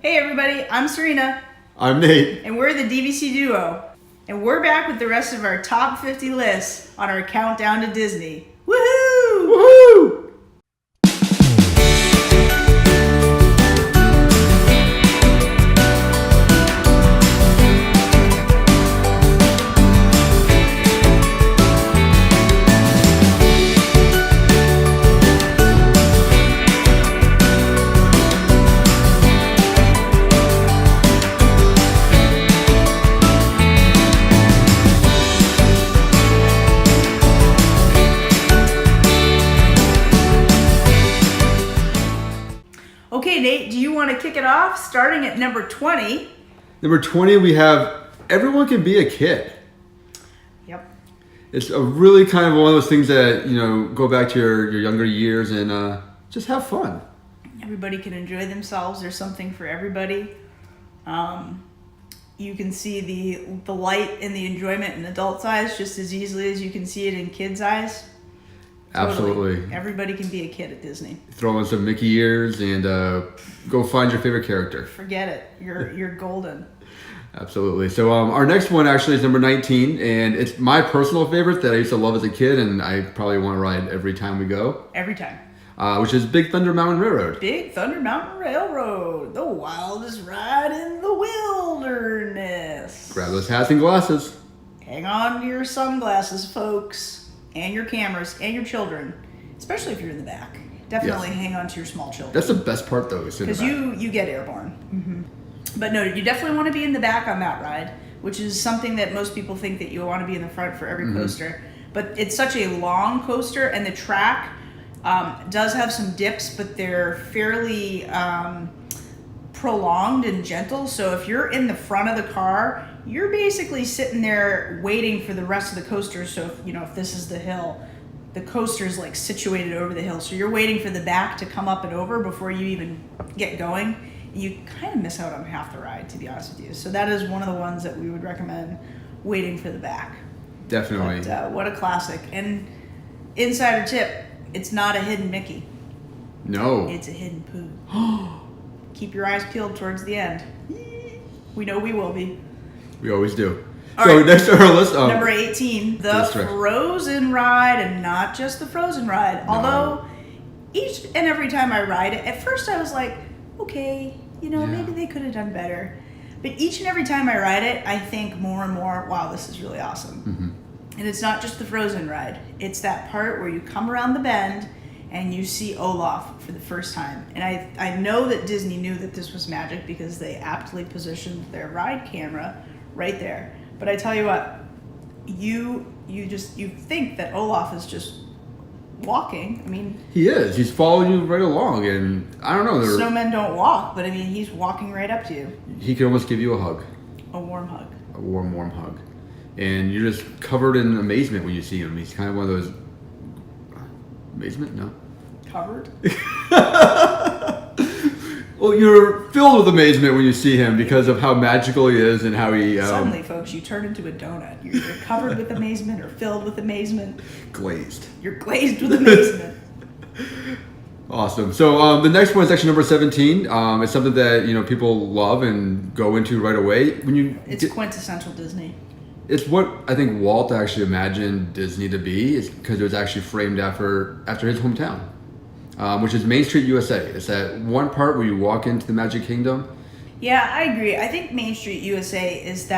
Hey everybody, I'm Serena. I'm Nate. And we're the DVCDuo. And we're back with the rest of our top 50 lists on our countdown to Disney. Woohoo! Woohoo! Okay, Nate, do you want to kick it off? Starting at number 20. Number 20, we have Everyone Can Be a Kid. Yep. It's a really kind of one of those things that, go back to your younger years and just have fun. Everybody can enjoy themselves. There's something for everybody. You can see the light and the enjoyment in adults' eyes just as easily as you can see it in kids' eyes. Totally. Absolutely. Everybody can be a kid at Disney. Throw in some Mickey ears and go find your favorite character. Forget it. You're golden. Absolutely. So our next one actually is number 19, and it's my personal favorite that I used to love as a kid, and I probably want to ride every time we go. Every time. Which is Big Thunder Mountain Railroad. Big Thunder Mountain Railroad, the wildest ride in the wilderness. Grab those hats and glasses. Hang on to your sunglasses, folks, and your cameras, and your children, especially if you're in the back. Definitely Yes. hang on to your small children. That's the best part, though. Because you get airborne. Mm-hmm. But no, you definitely want to be in the back on that ride, which is something that most people think that you want to be in the front for every coaster. But it's such a long coaster, and the track does have some dips, but they're fairly prolonged and gentle. So if you're in the front of the car, you're basically sitting there waiting for the rest of the coaster. So if this is the hill, the coaster's like situated over the hill. So you're waiting for the back to come up and over before you even get going. You kind of miss out on half the ride, to be honest with you. So that is one of the ones that we would recommend waiting for the back. Definitely. But what a classic. And insider tip, it's not a hidden Mickey. No. It's a hidden Pooh. Keep your eyes peeled towards the end. We know we will be. We always do. All So right. next on our list, Number 18, the That's right. Frozen ride, and not just the Frozen ride. No. Although each and every time I ride it, at first I was like, okay, maybe they could have done better. But each and every time I ride it, I think more and more, wow, this is really awesome. Mm-hmm. And it's not just the Frozen ride. It's that part where you come around the bend and you see Olaf for the first time. And I know that Disney knew that this was magic because they aptly positioned their ride camera right there. But I tell you what, you think that Olaf is just walking. I mean, he is. He's following you right along, and I don't know. Snowmen don't walk, but I mean, he's walking right up to you. He can almost give you a hug. A warm hug. A warm hug. And you're just covered in amazement when you see him. He's kind of one of those... Amazement? No. Covered? Well, you're filled with amazement when you see him because of how magical he is and how he... Suddenly, folks, you turn into a donut. You're covered with amazement or filled with amazement. Glazed. You're glazed with amazement. Awesome. So the next one is actually number 17. It's something that people love and go into right away. It's quintessential Disney. It's what I think Walt actually imagined Disney to be, is because it was actually framed after his hometown, which is Main Street, USA. It's that one part where you walk into the Magic Kingdom. Yeah, I agree. I think Main Street, USA is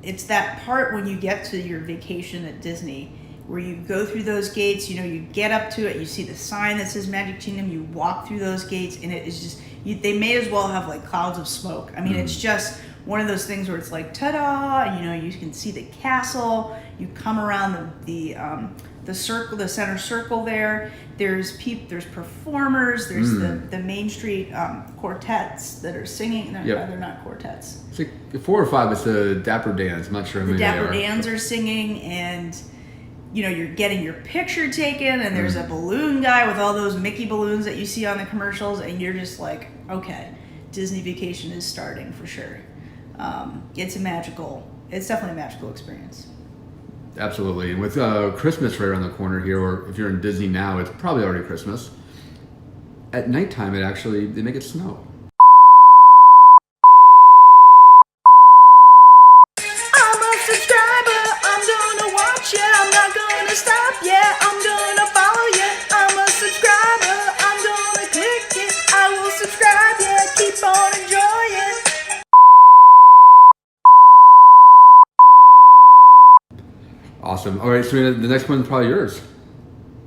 it's that part when you get to your vacation at Disney, where you go through those gates, you get up to it, you see the sign that says Magic Kingdom, you walk through those gates, and it is just, they may as well have like clouds of smoke. I mean, it's just one of those things where it's like, ta-da, you can see the castle, you come around the circle, the center circle there, there's performers, there's the Main Street quartets that are singing. No, Yep. they're not quartets. It's like 4 or 5, it's the Dapper Dans. I'm not sure how The many Dapper they are. Dans are singing, and you're getting your picture taken, and there's a balloon guy with all those Mickey balloons that you see on the commercials, and you're just like, okay, Disney vacation is starting for sure. It's definitely a magical experience. Absolutely. And with Christmas right around the corner here, or if you're in Disney now, it's probably already Christmas. At nighttime, they make it snow. awesome. All right, Serena, the next one's probably yours.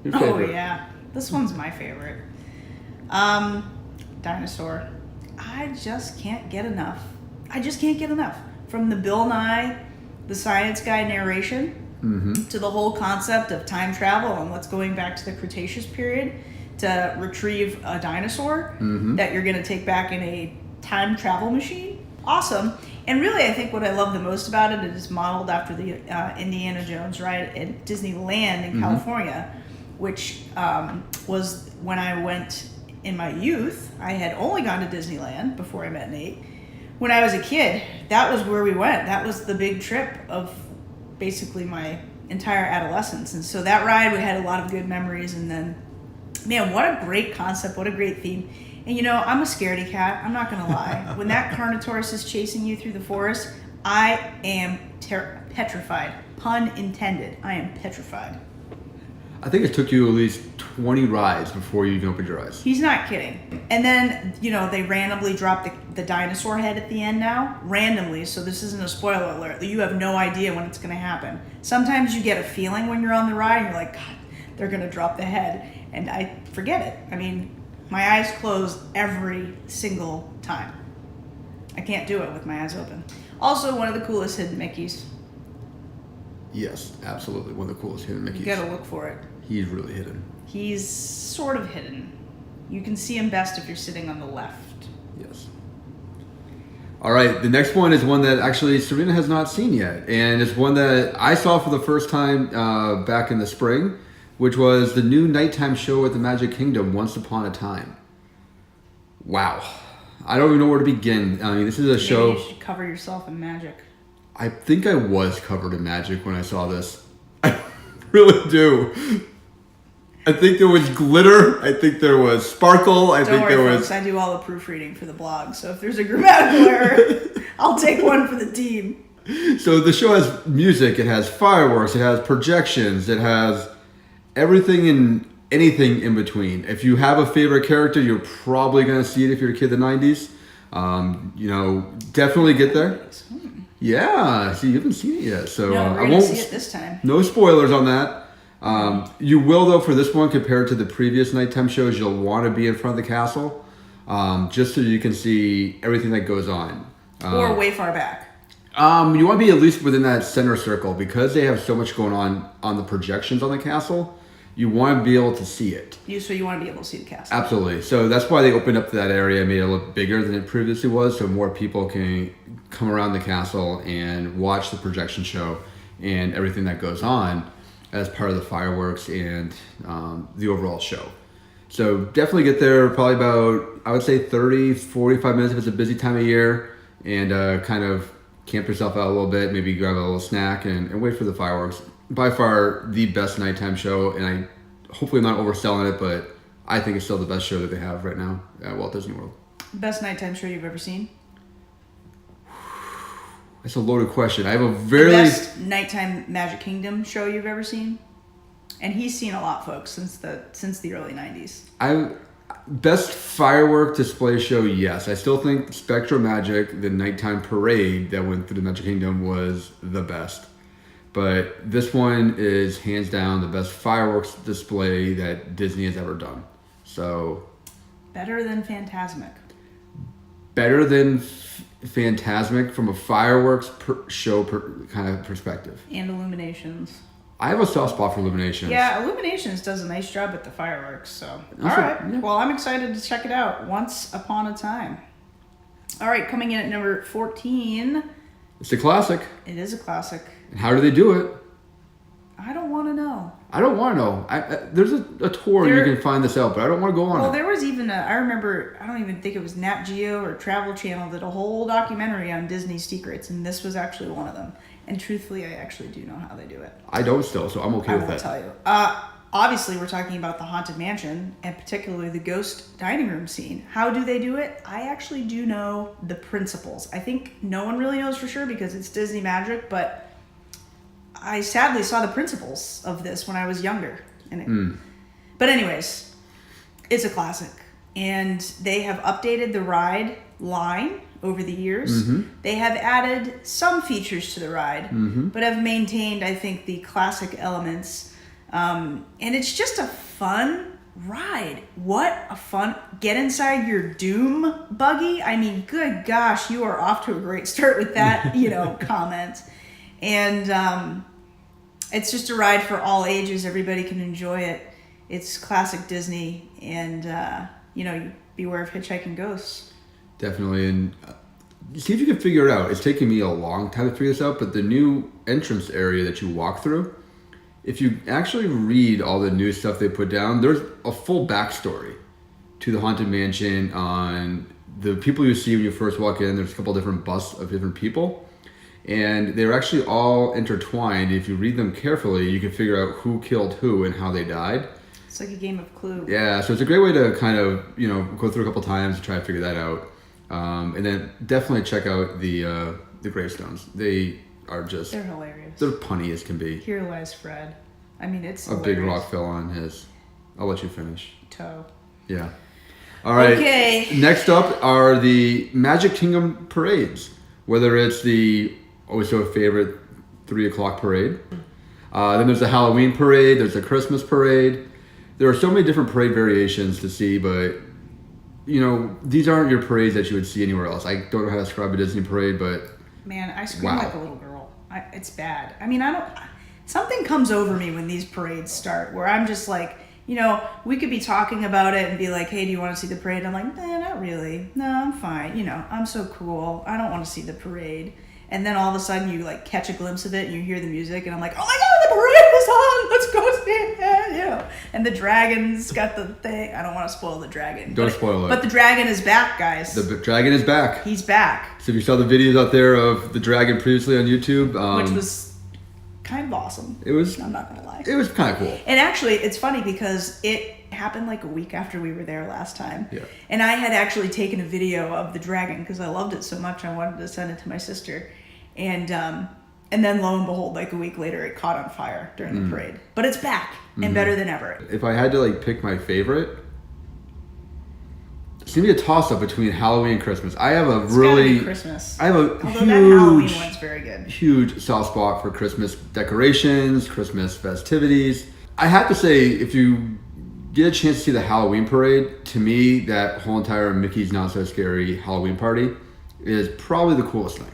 Your Oh favorite. yeah, this one's my favorite. Dinosaur. I just can't get enough. From the Bill Nye, the Science Guy narration to the whole concept of time travel and what's going back to the Cretaceous period to retrieve a dinosaur that you're going to take back in a time travel machine. Awesome. And really, I think what I love the most about it is modeled after the Indiana Jones ride at Disneyland in California, which was when I went in my youth. I had only gone to Disneyland before I met Nate. When I was a kid, that was where we went. That was the big trip of basically my entire adolescence. And so that ride, we had a lot of good memories. And then, man, what a great concept. What a great theme. And you know, I'm a scaredy cat. I'm not going to lie. When that Carnotaurus is chasing you through the forest, I am petrified. Pun intended. I am petrified. I think it took you at least 20 rides before you even opened your eyes. He's not kidding. And then, you know, they randomly drop the dinosaur head at the end now. Randomly, so this isn't a spoiler alert. You have no idea when it's going to happen. Sometimes you get a feeling when you're on the ride and you're like, God, they're going to drop the head. And I forget it. I mean, my eyes close every single time. I can't do it with my eyes open. Also, one of the coolest hidden Mickeys. Yes, absolutely. One of the coolest hidden Mickeys. You gotta look for it. He's really hidden. He's sort of hidden. You can see him best if you're sitting on the left. Yes. All right, the next one is one that actually Serena has not seen yet. And it's one that I saw for the first time back in the spring, which was the new nighttime show at the Magic Kingdom, Once Upon a Time. Wow. I don't even know where to begin. I mean, this is a show... Maybe you should cover yourself in magic. I think I was covered in magic when I saw this. I really do. I think there was glitter. I think there was sparkle. Don't worry, folks. I do all the proofreading for the blog, so if there's a grammatical error, I'll take one for the team. So the show has music. It has fireworks. It has projections. It has everything and anything in between. If you have a favorite character, you're probably going to see it if you're a kid in the 90s. You know, definitely get there. Yeah, see, you haven't seen it yet, so no, I won't see it this time. No spoilers on that. You will, though, for this one, compared to the previous nighttime shows, you'll want to be in front of the castle, just so you can see everything that goes on. Or way far back. You want to be at least within that center circle, because they have so much going on the projections on the castle. You want to be able to see it. So you want to be able to see the castle. Absolutely. So that's why they opened up that area, made it look bigger than it previously was, so more people can come around the castle and watch the projection show and everything that goes on as part of the fireworks and the overall show. So definitely get there probably about, I would say 30, 45 minutes if it's a busy time of year, and kind of camp yourself out a little bit, maybe grab a little snack and wait for the fireworks. By far the best nighttime show, and I hopefully I'm not overselling it, but I think it's still the best show that they have right now at Walt Disney World. Best nighttime show you've ever seen? That's a loaded question. I have a The best nighttime Magic Kingdom show you've ever seen? And he's seen a lot, folks, since the early 90s. Best firework display show, yes. I still think Spectral Magic, the nighttime parade that went through the Magic Kingdom, was the best. But this one is hands down the best fireworks display that Disney has ever done. So better than Fantasmic. Better than Fantasmic from a fireworks show kind of perspective. And Illuminations. I have a soft spot for Illuminations. Yeah, Illuminations does a nice job at the fireworks. So all right. Yeah. Well, I'm excited to check it out. Once Upon a Time. All right, coming in at number 14. It's a classic. It is a classic. And how do they do it? I don't want to know. I don't want to know. There's a tour you can find this out, but I don't want to go on it. Well, there was even I remember, I don't even think it was Nat Geo or Travel Channel did a whole documentary on Disney's secrets, and this was actually one of them. And truthfully, I actually do know how they do it. I don't still, so I'm okay with that. I won't tell you. Obviously, we're talking about the Haunted Mansion, and particularly the ghost dining room scene. How do they do it? I actually do know the principles. I think no one really knows for sure because it's Disney magic, but I sadly saw the principles of this when I was younger. But anyways, it's a classic. and they have updated the ride line over the years. They have added some features to the ride, but have maintained, I think, the classic elements. And it's just a fun ride. What a fun... Get inside your Doom buggy. I mean, good gosh, you are off to a great start with that, comment. And it's just a ride for all ages. Everybody can enjoy it. It's classic Disney, and beware of hitchhiking ghosts. Definitely, and see if you can figure it out. It's taken me a long time to figure this out, but the new entrance area that you walk through, if you actually read all the new stuff they put down, there's a full backstory to the Haunted Mansion on the people you see when you first walk in. There's a couple different busts of different people, and they're actually all intertwined. If you read them carefully, you can figure out who killed who and how they died. It's like a game of Clue. Yeah, so it's a great way to kind of, go through a couple times to try to figure that out. And then definitely check out the gravestones. They are just... They're hilarious. They're punny as can be. Here lies Fred. I mean, it's a hilarious. big rock fell on his... I'll let you finish. Toe. Yeah. All right. Okay. Next up are the Magic Kingdom parades. Whether it's the always so favorite 3 o'clock parade. Then there's the Halloween parade. There's the Christmas parade. There are so many different parade variations to see, but these aren't your parades that you would see anywhere else. I don't know how to describe a Disney parade, but man, I scream like a little girl. It's bad. I mean, something comes over me when these parades start, where I'm just like, we could be talking about it and be like, hey, do you want to see the parade? I'm like, nah, not really. No, I'm fine. I'm so cool. I don't want to see the parade. And then all of a sudden you like catch a glimpse of it and you hear the music and I'm like, oh my God, the parade is on. Let's go see it. And the dragon's got the thing. I don't want to spoil the dragon. Don't spoil it. But the dragon is back, guys. The dragon is back. He's back. So if you saw the videos out there of the dragon previously on YouTube. Which was kind of awesome. It was. I'm not going to lie. It was kind of cool. And actually, it's funny because it happened like a week after we were there last time. Yeah. And I had actually taken a video of the dragon because I loved it so much. I wanted to send it to my sister. And then lo and behold, like a week later, it caught on fire during the parade. But it's back and better than ever. If I had to pick my favorite, it's gonna be a toss-up between Halloween and Christmas. I have a It's gotta really be Christmas. I have a Although that Halloween huge, one's very good. huge soft spot for Christmas decorations, Christmas festivities. I have to say, if you get a chance to see the Halloween parade, to me, that whole entire Mickey's Not So Scary Halloween party is probably the coolest thing.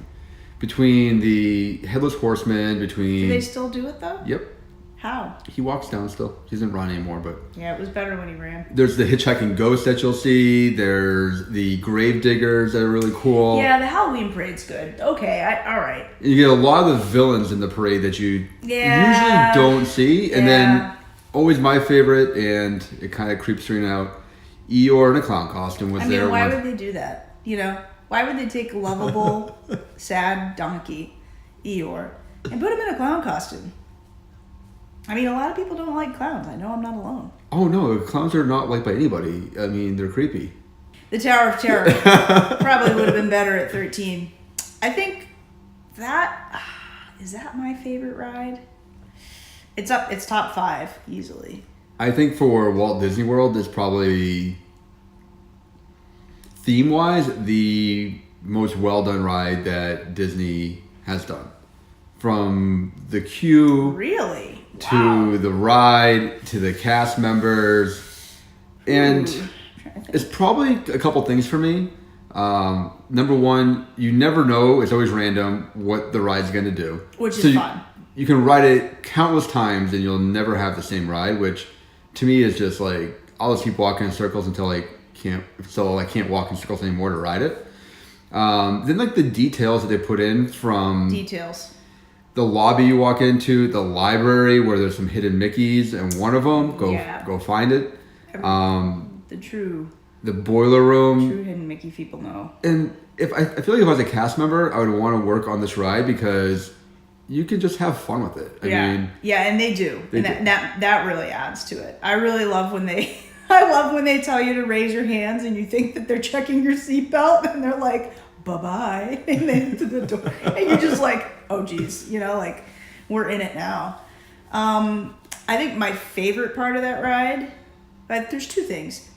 Between the Headless Horseman, Do they still do it though? Yep. How? He walks down still. He doesn't run anymore, but... Yeah, it was better when he ran. There's the hitchhiking ghost that you'll see. There's the grave diggers that are really cool. Yeah, the Halloween parade's good. Okay, all right. And you get a lot of the villains in the parade that you usually don't see. And then, always my favorite, and it kind of creeps through now, Eeyore in a clown costume was there. Why would they do that? Why would they take lovable, sad donkey, Eeyore, and put him in a clown costume? I mean, a lot of people don't like clowns. I know I'm not alone. Oh, no. Clowns are not liked by anybody. I mean, they're creepy. The Tower of Terror probably would have been better at 13. I think that... Is that my favorite ride? It's top 5, easily. I think for Walt Disney World, it's probably... Theme-wise, the most well-done ride that Disney has done. From the queue... Really? To the ride, to the cast members. And it's probably a couple things for me. Number one, you never know, it's always random, what the ride's going to do. Which is fun. You can ride it countless times and you'll never have the same ride, which to me is just like, I'll just keep walking in circles until I can't walk in circles anymore to ride it. Then the details that they put in from... Details. The lobby you walk into, the library where there's some hidden Mickeys, and one of them, go find it. The boiler room. True hidden Mickey people know. And I feel like if I was a cast member, I would want to work on this ride because you can just have fun with it. I mean, and they do. That really adds to it. I really love when they... I love when they tell you to raise your hands and you think that they're checking your seatbelt and they're like, bye-bye, and then to the door. And you're just like, oh, geez, we're in it now. I think my favorite part of that ride, there's two things.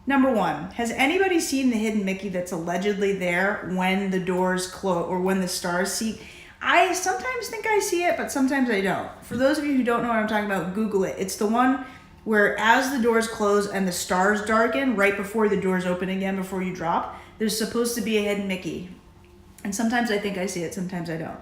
Number one, has anybody seen the hidden Mickey that's allegedly there when the doors close or when the stars see? I sometimes think I see it, but sometimes I don't. For those of you who don't know what I'm talking about, Google it. It's the one where as the doors close and the stars darken right before the doors open again before you drop, there's supposed to be a hidden Mickey. And sometimes I think I see it, sometimes I don't.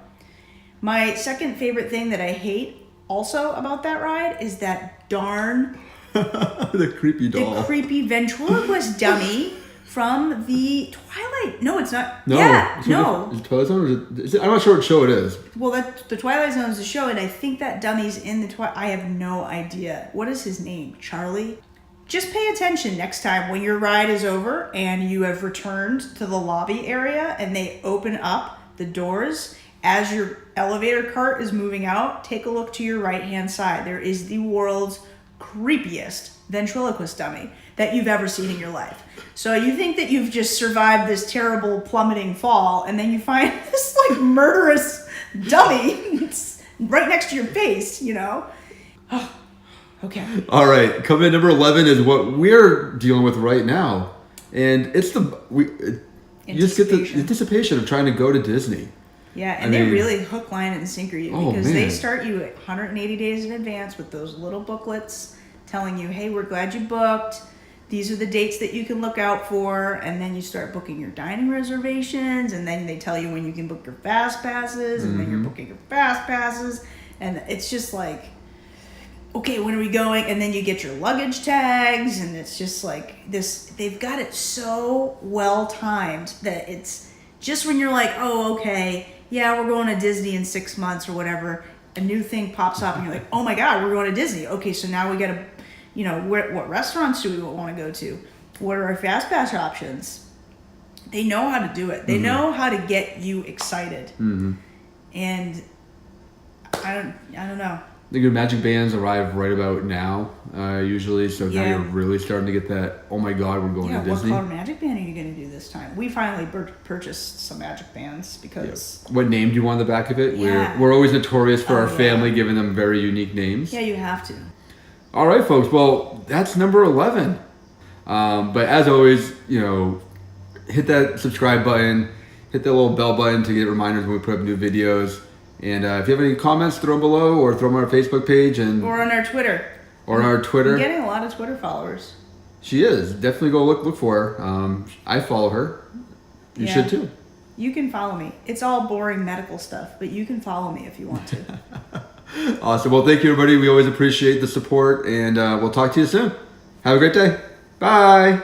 My second favorite thing that I hate also about that ride is that darn the creepy doll. the creepy ventriloquist dummy from the Twilight. No, it's not. No. Yeah, no. Is it Twilight Zone? Or is it, I'm not sure what show it is. Well, the Twilight Zone is the show, and I think that dummy's in the Twilight. I have no idea. What is his name? Charlie? Just pay attention next time when your ride is over and you have returned to the lobby area and they open up the doors. As your elevator cart is moving out, take a look to your right-hand side. There is the world's creepiest ventriloquist dummy that you've ever seen in your life. So you think that you've just survived this terrible plummeting fall, and then you find this like murderous dummy right next to your face, you know? Oh, okay. All right, coming in number 11 is what we're dealing with right now. And it's you just get the anticipation of trying to go to Disney. Yeah, and they really hook, line, and sinker you because they start you at 180 days in advance with those little booklets telling you, hey, we're glad you booked. These are the dates that you can look out for. And then you start booking your dining reservations. And then they tell you when you can book your fast passes. And then you're booking your fast passes. And it's just like, okay, when are we going? And then you get your luggage tags. And it's just like this. They've got it so well timed that it's just when you're like, oh, okay, yeah, we're going to Disney in 6 months or whatever, a new thing pops up and you're like, oh my God, we're going to Disney. Okay, so now we got to, you know, what restaurants do we want to go to? What are our fast pass options? They know how to do it. They know how to get you excited. And I don't know. The good magic bands arrive right about now, usually. So now you're really starting to get that, oh my God, we're going to Disney. What color magic band are you going to do this time? We finally purchased some magic bands because... Yeah. What name do you want on the back of it? Yeah. We're always notorious for our family giving them very unique names. Yeah, you have to. All right, folks. Well, that's number 11. But as always, you know, hit that subscribe button, hit that little bell button to get reminders when we put up new videos. And if you have any comments, throw them below or throw them on our Facebook page. Or on our Twitter. I'm getting a lot of Twitter followers. She is. Definitely go look for her. I follow her. You should too. You can follow me. It's all boring medical stuff, but you can follow me if you want to. Awesome. Well, thank you, everybody. We always appreciate the support, and we'll talk to you soon. Have a great day. Bye.